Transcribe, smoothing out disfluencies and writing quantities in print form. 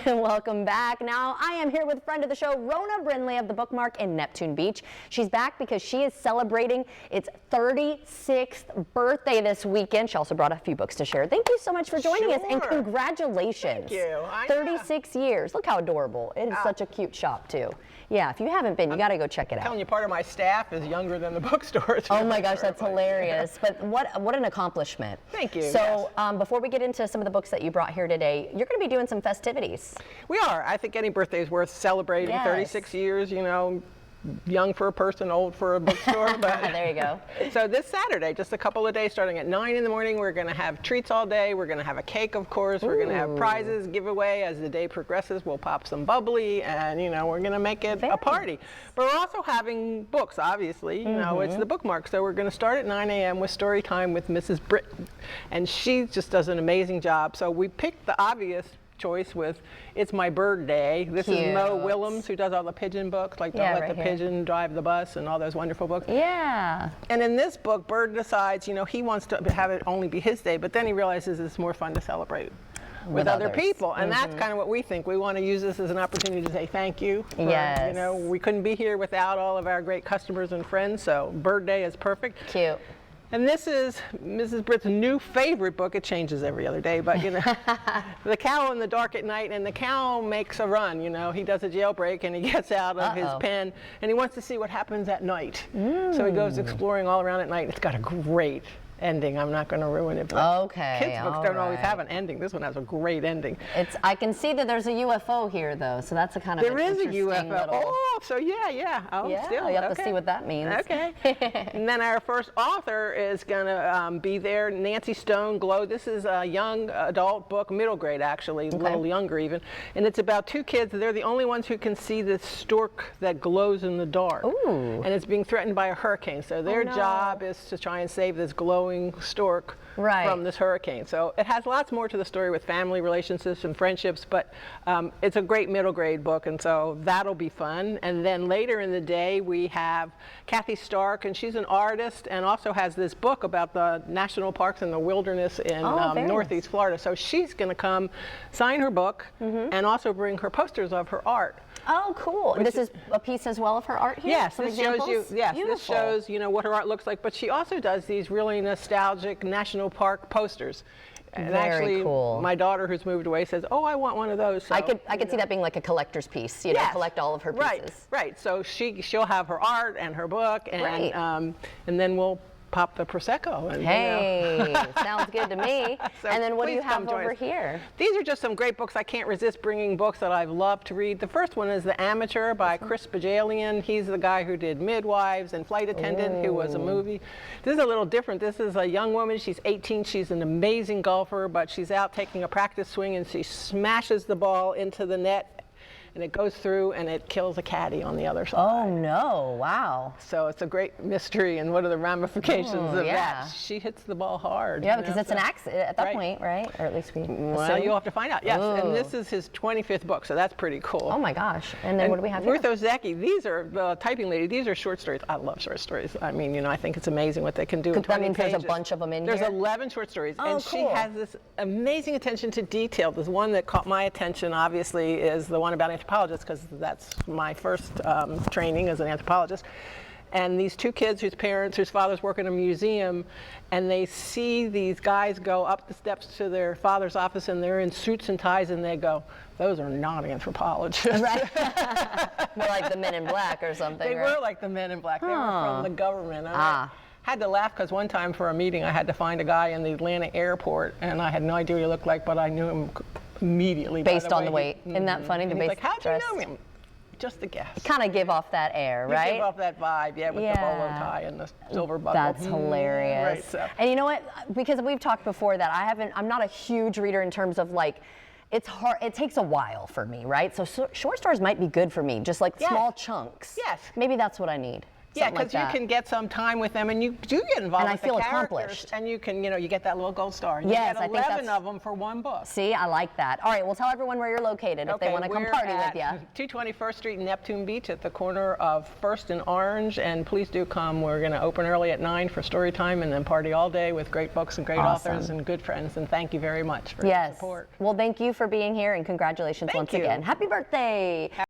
Welcome back. Now, I am here with friend of the show, Rona Brindley of the Bookmark in Neptune Beach. She's back because she is celebrating its 36th birthday this weekend. She also brought a few books to share. Thank you so much for joining us, and congratulations. Thank you. 36 years. Look how adorable. It is such a cute shop, too. Yeah, if you haven't been, you got to go check it out. Telling you, part of my staff is younger than the bookstore. Oh my gosh, that's hilarious. But what an accomplishment. Thank you. So before we get into some of the books that you brought here today, you're going to be doing some festivities. We are. I think any birthday is worth celebrating. Yes. 36 years, you know, young for a person, old for a bookstore. But there you go. So this Saturday, just a couple of days, starting at 9 in the morning, we're going to have treats all day. We're going to have a cake, of course. We're going to have prizes, giveaway. As the day progresses, we'll pop some bubbly, and, you know, we're going to make it a party. But we're also having books, obviously. You know, it's the Bookmark. So we're going to start at 9 a.m. with story time with Mrs. Britton. And she just does an amazing job. So we picked the obvious choice with It's My Bird Day. This is Mo Willems, who does all the pigeon books, like Don't Let the Pigeon Drive the Bus and all those wonderful books. Yeah. And in this book, Bird decides, you know, he wants to have it only be his day, but then he realizes it's more fun to celebrate with other people. And that's kind of what we think. We want to use this as an opportunity to say thank you. For, you know, we couldn't be here without all of our great customers and friends, so Bird Day is perfect. Cute. And this is Mrs. Britt's new favorite book. It changes every other day, but you know, The Cow in the Dark at Night, and the cow makes a run. You know, he does a jailbreak and he gets out of his pen and he wants to see what happens at night. So he goes exploring all around at night. It's got a great ending. I'm not going to ruin it. But kids' books don't always have an ending. This one has a great ending. I can see that there's a UFO here, though, so that's a kind of there is a UFO. Oh, so yeah. Oh, yeah, still, you have to see what that means. Okay. And then our first author is going to be there, Nancy Stone, Glow. This is a young adult book, middle grade actually, a little younger even, and it's about two kids. They're the only ones who can see this stork that glows in the dark. Ooh. And it's being threatened by a hurricane. So their job is to try and save this glowing stork from this hurricane. So it has lots more to the story with family relationships and friendships, but it's a great middle grade book, and so that'll be fun. And then later in the day we have Kathy Stark, and she's an artist and also has this book about the national parks and the wilderness in Northeast Florida. So she's going to come sign her book and also bring her posters of her art. Oh, cool. And this is a piece as well of her art here? Yes, this shows you, this shows, you know, what her art looks like, but she also does these really nostalgic national park posters. And actually, my daughter, who's moved away, says, "Oh, I want one of those." So, I could see that being like a collector's piece. You know, collect all of her pieces. Right. So she'll have her art and her book, and then we'll pop the Prosecco. And, hey, sounds good to me. So and then what do you have over here? These are just some great books. I can't resist bringing books that I've loved to read. The first one is The Amateur by Chris Bajalian. He's the guy who did Midwives and Flight Attendant, who was a movie. This is a little different. This is a young woman. She's 18. She's an amazing golfer, but she's out taking a practice swing and she smashes the ball into the net. And it goes through and it kills a caddy on the other side. Oh no, wow. So it's a great mystery, and what are the ramifications of that? She hits the ball hard. Yeah, because it's an accident at that point, right? Or at least we assume. You'll have to find out, yes. And this is his 25th book, so that's pretty cool. Oh my gosh. And then what do we have here? Ruth Ozeki, these are, the typing lady, these are short stories. I love short stories. I mean, you know, I think it's amazing what they can do in 20 That means pages. There's a bunch of them in here? There's 11 short stories, and she has this amazing attention to detail. There's one that caught my attention, obviously, is the one about anthropologists, because that's my first training as an anthropologist. And these two kids whose fathers work in a museum, and they see these guys go up the steps to their father's office, and they're in suits and ties, and they go, "Those are not anthropologists." Right. More like the Men in Black or something. They were like the Men in Black. They were from the government. And I had to laugh because one time for a meeting, I had to find a guy in the Atlanta airport, and I had no idea what he looked like, but I knew him immediately. Based on the weight. Isn't that funny? And he's like, "How'd you know him?" Just a guess. Kind of give off that air, right? Give off that vibe, with the bolo tie and the silver buckle. That's hilarious. Right, so. And you know what? Because we've talked before that I'm not a huge reader in terms of like, it's hard, it takes a while for me, right? So short stories might be good for me, just like small chunks. Yes. Maybe that's what I need. Yeah, something like because you that. can get some time with them, and you do get involved And I with feel the characters, accomplished. and you can, you get that little gold star. And Yes, you I get think 11 that's- of them for one book. See, I like that. All right, well, tell everyone where you're located if they want to come we're party at with you. 221st Street in Neptune Beach at the corner of First and Orange, and please do come. We're going to open early at 9 for story time, and then party all day with great books and great Awesome. authors and good friends. And thank you very much for your Yes. support. Well, thank you for being here, and congratulations once you. again. Happy birthday.